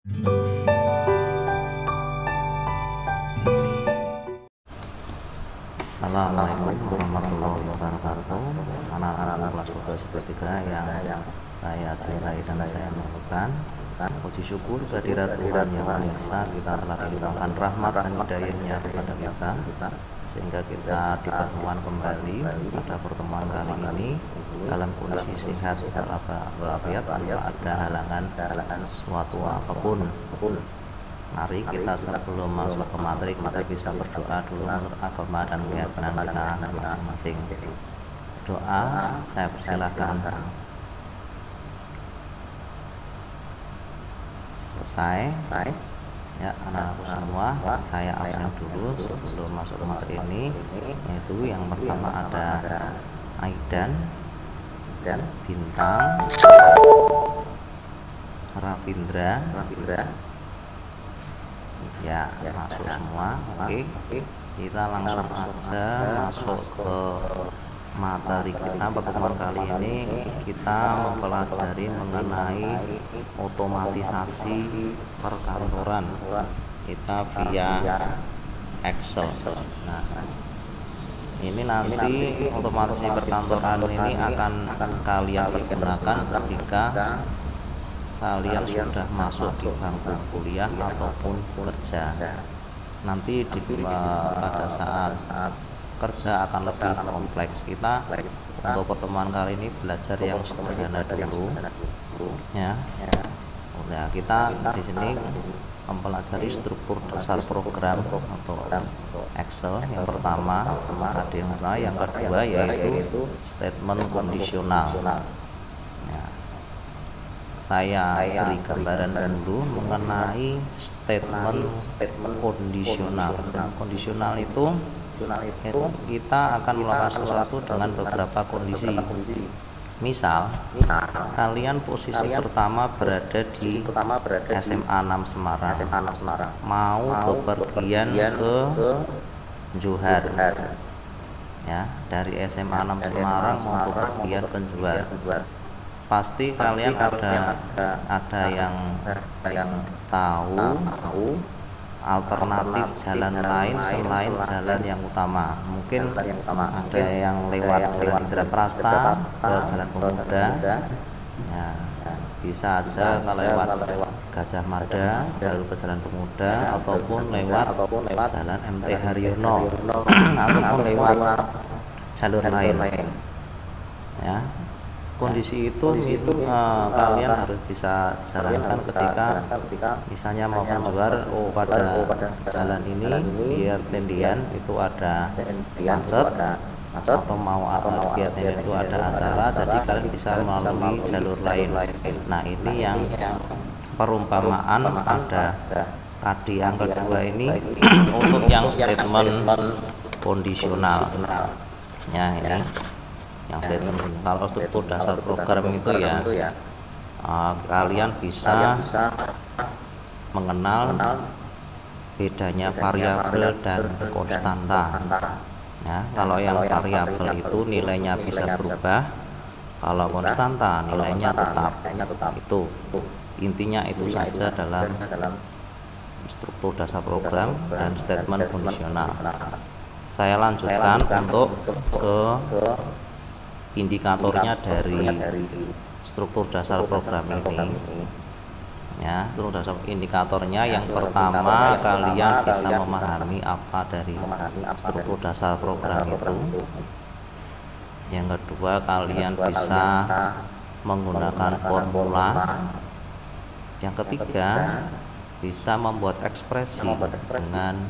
Assalamualaikum warahmatullahi wabarakatuh. Anak-anak kelas 12 yang saya cintai dan saya memuliakan, puji syukur kehadirat Tuhan Yang Maha Esa, kita telah dilimpahkan rahmat dan hidayahnya kepada kita sehingga kita dipertemukan kembali pada pertemuan kali ini dalam kondisi sehat walafiat tanpa ada halangan suatu apapun. Mari kita sebelum masuk ke materi, kita bisa berdoa dulu menurut agama dan keyakinan kita masing-masing. Doa, saya persilahkan. Selesai. Ya, anak-anakku semua, saya absen dulu sebelum masuk ke materi ini, yaitu yang pertama ada Aidan, Bintang, Rafindra. Ya, masuk semua. Oke. Kita langsung aja masuk ke materi kita. Pertemuan kali ini kita mempelajari mengenai otomatisasi perkantoran kita via Excel. Nah, ini nanti otomatisasi perkantoran ini akan kalian pergunakan ketika kalian sudah masuk di bangku kuliah ataupun kerja. Nanti pada saat kerja akan lebih kompleks. Kita untuk pertemuan kali ini belajar yang sederhana dulu, ya. Nah, kita di sini mempelajari struktur dasar program atau Excel. Yang pertama ada yang kedua yaitu statement kondisional. Saya beri gambaran dulu mengenai statement kondisional. Kondisional itu kita akan melakukan sesuatu dengan beberapa kondisi. Misal kalian posisi pertama berada di SMA 6 Semarang, mau bepergian ke Johar, ya, dari SMA 6 Semarang mau bepergian ke Johar. Pasti kalian ada yang tahu alternatif jalan lain selain jalan yang utama. Mungkin ada yang lewat Jalan Indra Prasta ke Jalan Pemuda, ya, bisa aja kalau lewat Gajah Mada baru ke Jalan Pemuda, ataupun lewat Jalan MT Haryono ataupun lewat jalur lain, ya. Kondisi itu kalian harus bisa jalankan ketika misalnya mau keluar pada jalan ini di tendian itu ada macet atau mau kegiatan itu ada acara, jadi kalian bisa melalui jalur lain. Nah, ini yang perumpamaan ada tadi. Yang kedua ini untuk yang statement kondisional, ya, ini yang kalau struktur dasar program itu ya, kalian bisa mengenal bedanya variabel dan konstanta. Ya, kalau yang variabel itu nilainya bisa berubah, kalau konstanta nilainya tetap. Itu intinya itu saja dalam struktur dasar program dan statement kondisional. Saya lanjutkan untuk ke indikatornya dari struktur dasar program ini, ya. Struktur dasar indikatornya yang pertama kalian bisa memahami apa dari struktur dasar program itu. Yang kedua kalian bisa menggunakan formula. Yang ketiga bisa membuat ekspresi dengan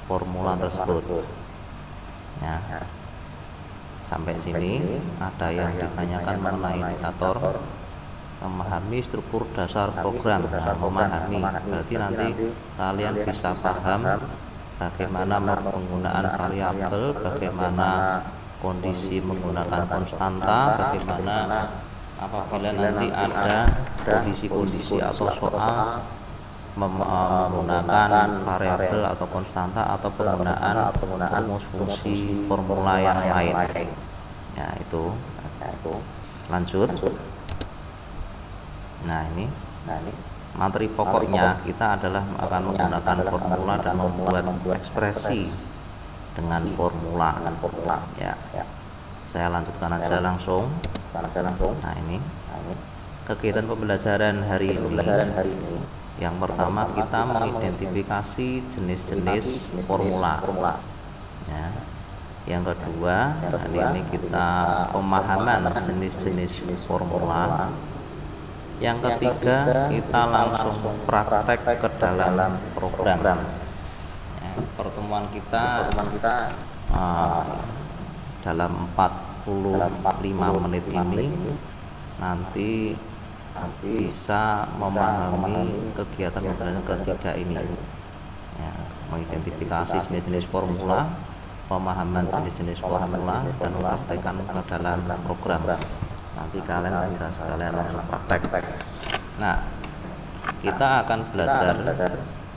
formula tersebut, ya. Sampai sini ada yang ditanyakan mengenai indikator, memahami struktur dasar program. Nah, memahami berarti nanti kalian bisa paham bagaimana penggunaan variabel, bagaimana kondisi menggunakan konstanta, bagaimana apabila nanti ada kondisi-kondisi atau soal menggunakan variabel atau konstanta atau penggunaan rumus fungsi formula yang lain. Ya, itu. Lanjut. Nah, ini materi pokoknya kita adalah akan menggunakan formula dan membuat ekspresi dengan formula. Ya, saya lanjutkan aja langsung. Nah, ini kegiatan pembelajaran hari ini. Yang pertama kita mengidentifikasi jenis-jenis formula. Ya. Yang kedua, ini kita pemahaman jenis-jenis formula. Yang ketiga, kita langsung praktek ke dalam program. Ya, pertemuan kita dalam 45 menit ini nanti bisa memahami kegiatan pembelajaran ketiga ini. Ya, mengidentifikasi jenis-jenis formula, pemahaman jenis-jenis formula, dan mempraktekkan ke dalam program. Nanti kalian bisa sekalian langsung praktek. Nah, kita akan belajar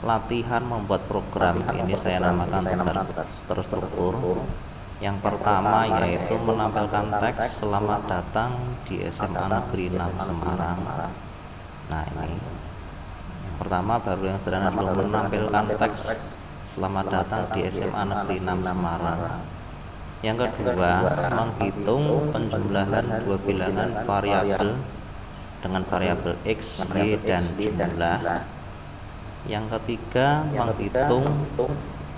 latihan membuat program. Ini saya namakan terstruktur. Yang pertama yaitu menampilkan teks selamat datang di SMA Negeri 6 Semarang. Nah, ini yang pertama, baru yang sederhana dulu, menampilkan teks selamat datang di SMA Negeri 6 Semarang. Yang kedua, menghitung penjumlahan dua bilangan variabel dengan variabel X, Y, dan jumlah. Yang ketiga, menghitung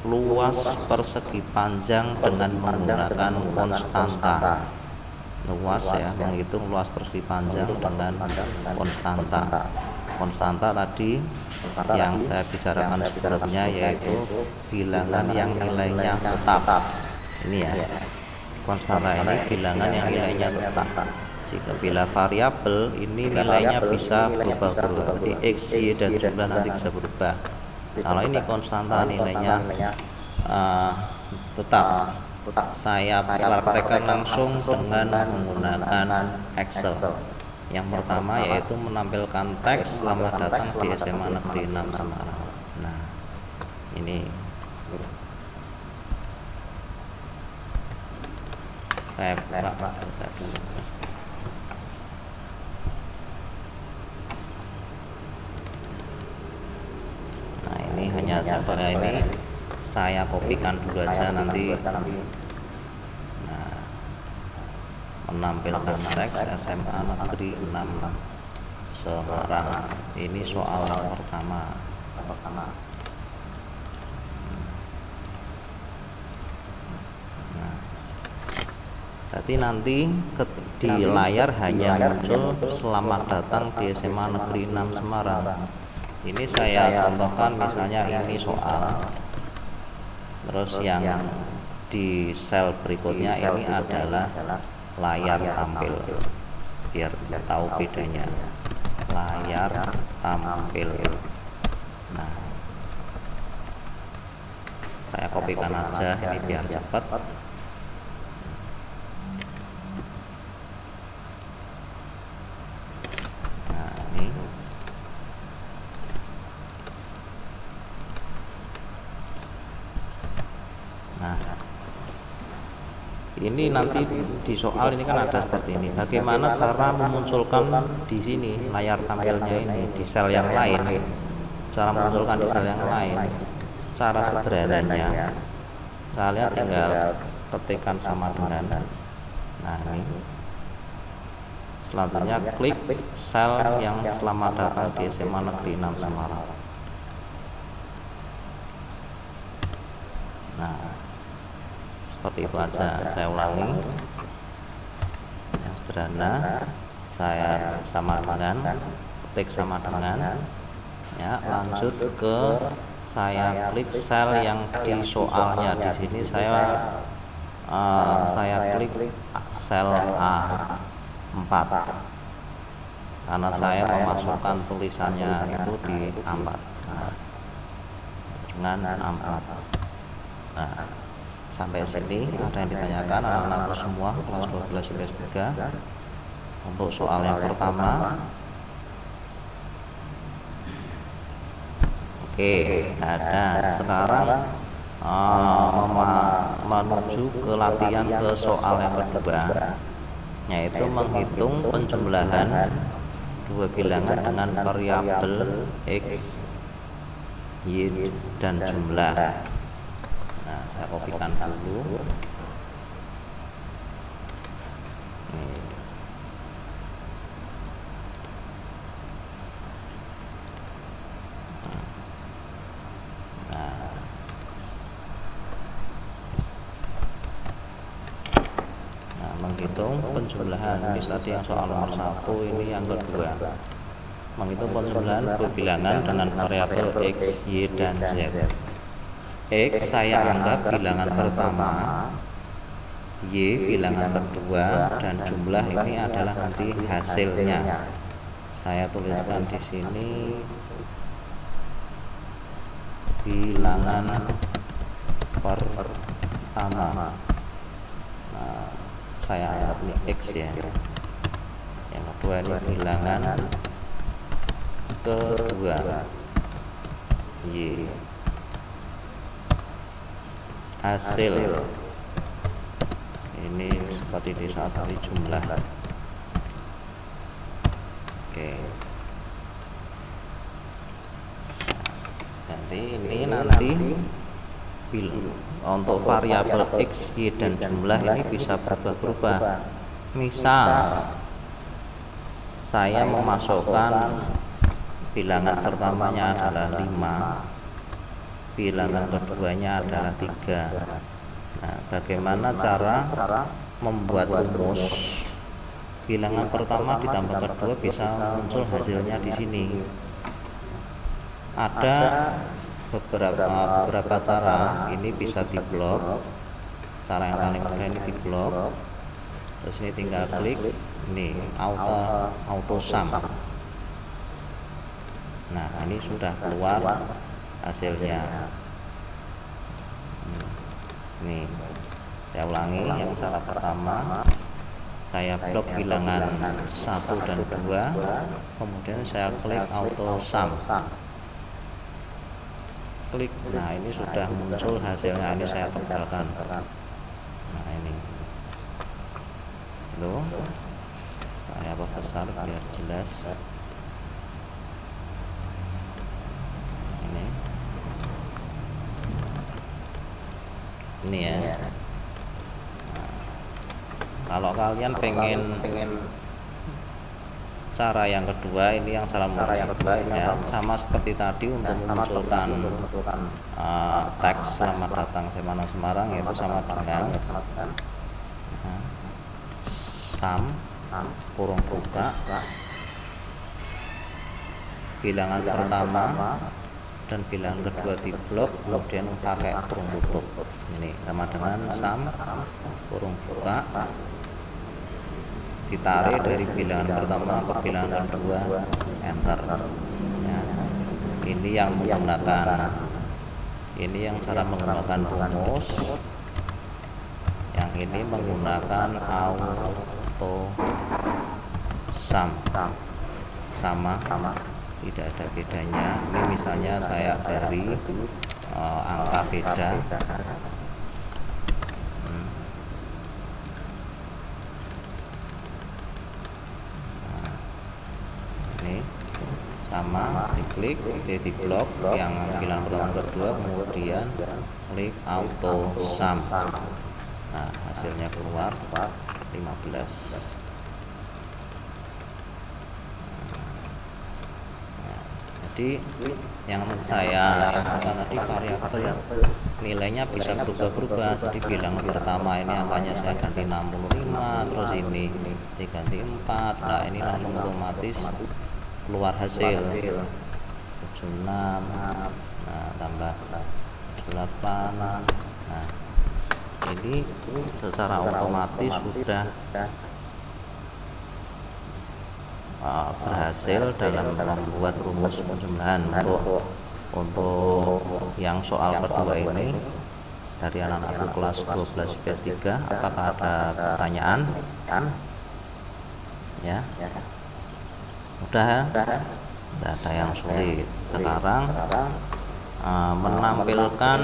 luas persegi panjang dengan menggunakan konstanta. Luas, ya, menghitung luas persegi panjang dengan konstanta. Konstanta tadi yang saya bicarakan sebelumnya yaitu bilangan yang nilainya tetap. Ini ya, konstanta ini bilangan yang nilainya tetap. Jika bila variabel ini nilainya bisa berubah-ubah, berarti X, Y, dan jumlah nanti bisa berubah. Kalau ini konstanta nilainya tetap, saya praktekkan langsung dengan menggunakan Excel. Yang pertama yaitu menampilkan teks selamat datang di SMA Negeri 6 Semarang. Nah, ini saya buka selesai dulu. Nah, ini hanya saya kopikan dulu aja nanti. Nah, menampilkan teks SMA Negeri 6 Semarang. Ini soal yang pertama. Nah, berarti nanti di layar hanya muncul selamat datang di SMA Negeri 6 Semarang. Ini saya contohkan misalnya ini soal. Terus yang di sel berikutnya ini adalah layar tampil. Biar tahu bedanya. Layar tampil. Nah, saya kopikan aja ini biar cepat. Ini nanti di soal ini kan ada seperti ini. Bagaimana cara memunculkan di sini layar tampilnya ini di sel yang lain? Cara memunculkan di sel yang lain. Cara sederhananya, kalian tinggal ketikkan sama dengan. Nah, ini. Selanjutnya klik sel yang selamat datang di SMA Negeri 6 Semarang. Nah, seperti itu aja. Saya ulangi yang sederhana, saya sama dengan, ketik sama dengan, ya, lanjut ke saya klik sel yang di soalnya. Di sini saya klik sel A4 karena saya memasukkan tulisannya itu di A4. Nah, dengan A4. Nah, sampai sini ada yang ditanyakan anak-anakku semua kelas 12 IPS 3 untuk soal yang pertama. Oke, ada. Sekarang menuju ke latihan ke soal yang kedua, yaitu menghitung penjumlahan dua bilangan dengan variabel x, y, dan jumlah. Nah, saya kopikan dulu. Nih. Menghitung penjumlahan, ini tadi yang soal nomor 1, ini yang kedua. Menghitung penjumlahan berbilangan dengan variabel x, y, dan z. X saya anggap bilangan pertama, y bilangan kedua, dan jumlah ini adalah nanti hasilnya. Saya tuliskan di sini bilangan pertama. Nah, saya anggap ini x ya. Yang kedua ini bilangan kedua, y. Hasil ini seperti di saat tadi jumlah. Oke. Nanti untuk variabel x, y, dan jumlah ini bisa berubah-ubah. Misal saya memasukkan bilangan pertamanya adalah 5, bilangan keduanya adalah 3. Nah, bagaimana cara membuat rumus bilangan pertama ditambah kedua bisa muncul hasilnya di sini? Ada beberapa cara. Ini bisa diblok. Cara yang paling mudah ini diblok. Terus ini tinggal klik ini auto sum. Nah, ini sudah keluar hasilnya. Nih, saya ulangi yang cara pertama. Saya blok bilangan 1 dan 2, kemudian saya klik auto sum. Klik, nah ini sudah muncul hasilnya. Ini saya tebalkan. Nah ini loh, saya perbesar biar jelas. Ini ya. Nah, kalau kalian pengen cara yang kedua, ini yang cara yang kedua ini ya, sama seperti tadi untuk memunculkan teks selamat datang Semarang, yaitu sama dengan sum kurung buka bilangan pertama dan bilangan kedua di blok, kemudian pakai kurung tutup. Ini sama dengan sum kurung buka, ditarik dari bilangan pertama ke bilangan kedua, enter ya. Ini yang menggunakan, ini yang cara menggunakan rumus, yang ini menggunakan auto sum. Sama, tidak ada bedanya. Ini misalnya saya beri angka beda. Sama, diklik, di blok yang bilangan pertama kedua, kemudian klik auto sum. Nah, hasilnya keluar 15. Nah, jadi yang saya lakukan tadi variabel nilainya bisa berubah-ubah. Jadi bilangan pertama ini angkanya saya ganti 65, terus ini diganti 4. Nah, ini langsung otomatis keluar hasil 76. Nah, tambah 8. Nah, ini secara otomatis sudah berhasil dalam membuat rumus penjumlahan. Untuk yang soal kedua ini dari anak-anakku kelas 12 IPS 3, apakah ada pertanyaan? Ya. Udah ya? Tidak ada yang sulit. Sekarang menampilkan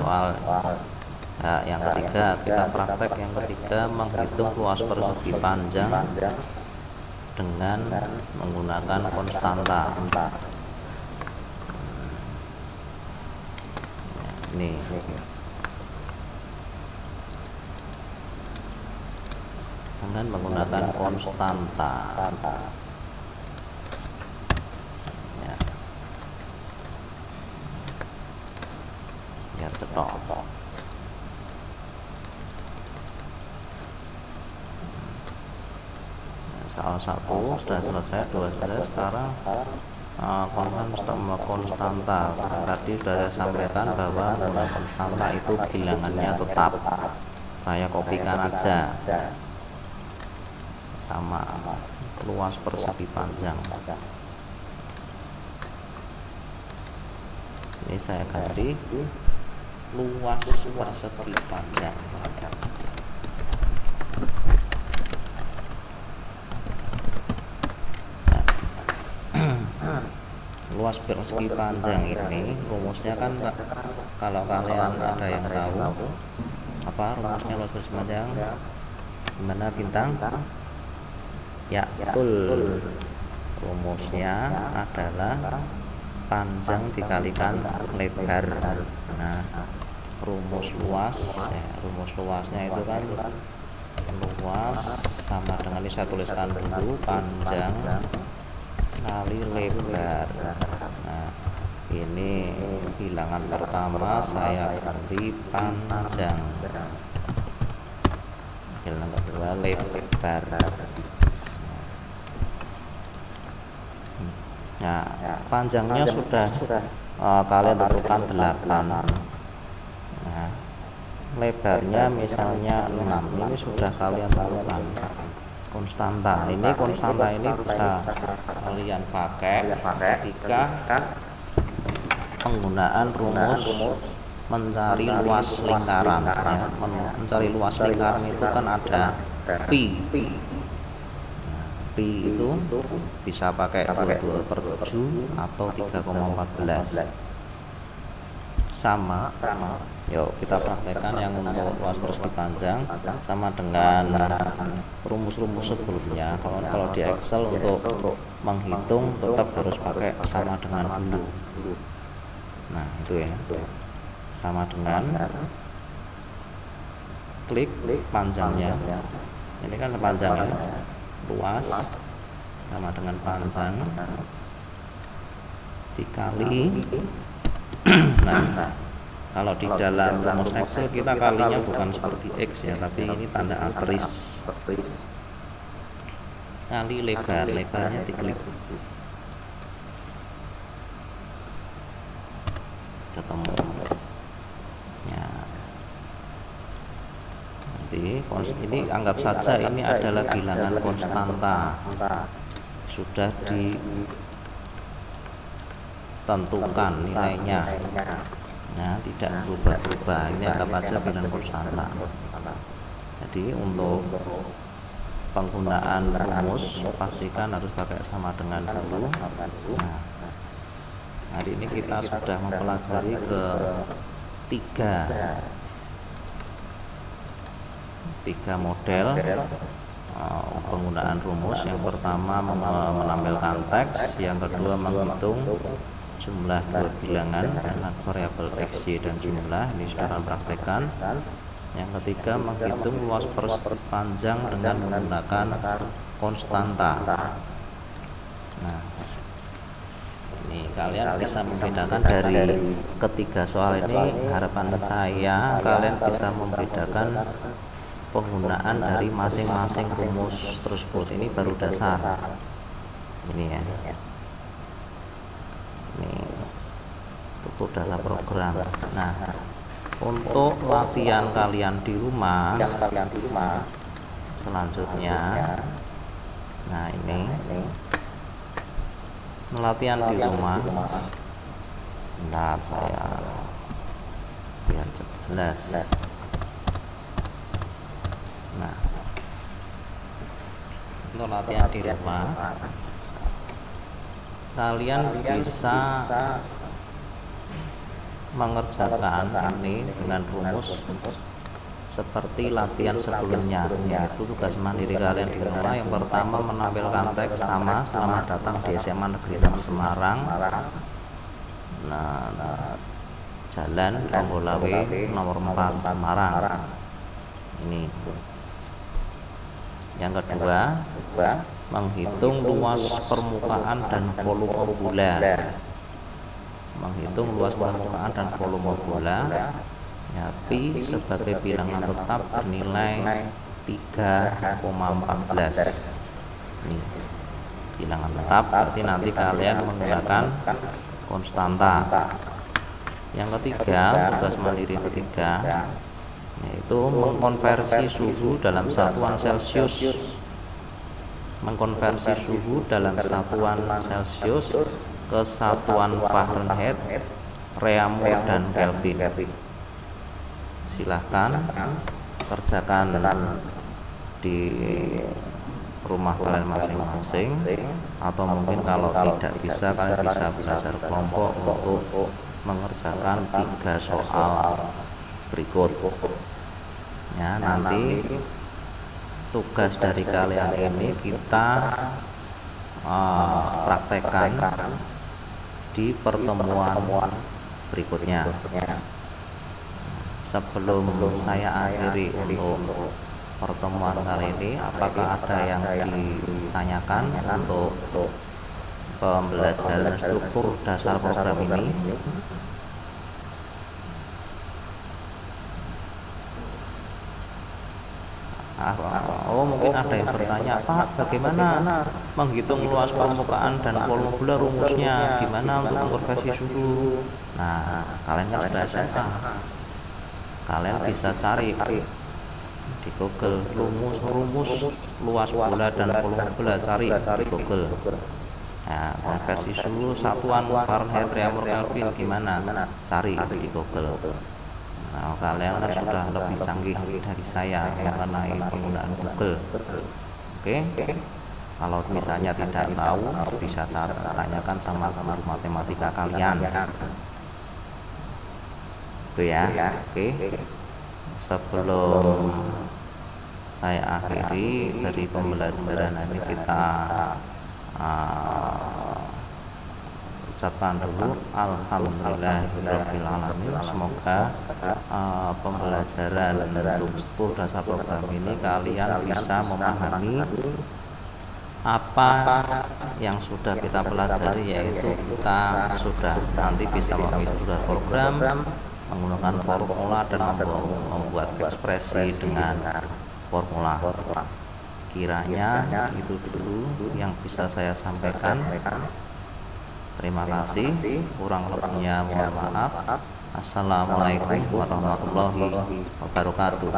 soal yang ketiga. Kita praktek yang ketiga, menghitung luas persegi panjang dengan menggunakan konstanta. Ini dengan menggunakan konstanta. Ya. Biar cetok. Salah satu sudah selesai, dua selesai. Sekarang konstanta. Tadi sudah saya sampaikan bahwa konstanta itu bilangannya tetap. Saya kopikan aja. Sama luas persegi panjang. Ini saya ganti luas persegi panjang. Luas persegi panjang ini rumusnya kan, kalau kalian ada yang tahu apa rumusnya luas persegi panjang, gimana Bintang? Ya, betul. Rumusnya adalah panjang dikalikan lebar. Nah, rumus luasnya itu kan luas sama dengan, ini saya tuliskan dulu, panjang kali lebar. Nah, ini bilangan pertama saya ganti panjang, bilangan kedua lebar. Nah, panjangnya sudah kalian tentukan 8. Nah, lebarnya misalnya 6. Ini sudah kalian tentukan konstanta. Ini konstanta ini bisa kalian pakai ketika penggunaan rumus mencari luas lingkaran. Ya. Mencari luas lingkaran itu kan ada pi. Pi itu bisa pakai 22/7 atau 3,14. Sama. Yuk kita praktekkan yang untuk luas persegi panjang sama dengan rumus-rumus sebelumnya. Kalau di Excel untuk menghitung tetap harus pakai sama dengan dulu. Nah, itu ya. Sama dengan klik panjangnya. Ini kan panjangnya. Luas sama dengan panjang dikali nah, kalau di dalam rumus Excel kita kalinya bukan seperti X ya, tapi ini tanda asteris. Kali lebarnya diklik. Ketemu. Ya. Nanti ini anggap saja ini adalah bilangan konstanta. Sudah ditentukan nilainya. Nah, tidak berubah-ubah. Ini anggap aja bilangan konstanta. Jadi untuk penggunaan rumus pastikan harus pakai sama dengan dulu. Nah, hari ini kita sudah mempelajari tiga model penggunaan rumus. Yang pertama menampilkan teks, yang kedua menghitung jumlah dua bilangan dengan variabel x, y, dan jumlah. Ini sudah kalian praktekkan. Yang ketiga menghitung luas persegi panjang dengan menggunakan konstanta. Nah, ini kalian bisa membedakan dari ketiga soal ini. Harapan saya kalian bisa membedakan penggunaan dari masing-masing rumus tersebut. Ini baru dasar. Ini ya. Ini untuk dasar program. Nah, untuk latihan kalian di rumah selanjutnya, nah ini latihan di rumah. Bentar, saya biar jelas. Nah, untuk latihan di rumah kalian bisa mengerjakan ini dengan rumus seperti latihan sebelumnya, yaitu tugas mandiri kalian di rumah. Yang pertama, menampilkan teks sama selamat datang di SMA Negeri 6 Semarang. Nah, Jalan Tonggolawe nomor 4 Semarang. Ini. Yang kedua, menghitung luas permukaan dan volume bola. Menghitung luas permukaan dan volume bola. Ya, pi sebagai bilangan tetap bernilai 3,14. Ini bilangan tetap, berarti nanti kalian menggunakan konstanta. Yang ketiga, tugas mandiri ketiga, yaitu mengkonversi suhu dalam satuan Celcius. Mengkonversi suhu dalam satuan Celcius ke satuan Fahrenheit, Reaumur, dan Kelvin. Silahkan kerjakan di rumah kalian masing-masing, atau mungkin kalau tidak bisa, kalian bisa belajar kelompok untuk mengerjakan 3 soal berikut. Ya, nanti tugas dari kalian ini kita praktekkan di pertemuan berikutnya. Sebelum saya akhiri untuk pertemuan kali ini, apakah ada yang ditanyakan untuk pembelajaran struktur dasar program ini? Mungkin ada yang bertanya, Pak, bagaimana menghitung luas permukaan dan volume bola, rumusnya gimana untuk mengkonversi suhu? Nah, kalian kan sudah SMA, kalian bisa cari di Google rumus luas bola dan volume bola, cari di Google. Nah, konversi suhu satuan Fahrenheit, Reaumur, Kelvin gimana? Cari di Google. Nah, kalian kan sudah lebih canggih dari saya mengenai penggunaan Google. Oke. Kalau misalnya tidak tahu, bisa tanyakan sama guru matematika kalian. Itu ya. Oke. Sebelum saya akhiri dari pembelajaran ini, kita ucapkan dulu alhamdulillahirabbil alamin. Semoga pembelajaran struktur dasar program ini kalian bisa memahami apa yang sudah kita pelajari, yaitu kita sudah nanti bisa memahami struktur program, menggunakan formula dan membuat ekspresi dengan formula. Kiranya itu dulu yang bisa saya sampaikan. Terima kasih, kurang lebihnya mohon maaf. Assalamualaikum warahmatullahi wabarakatuh.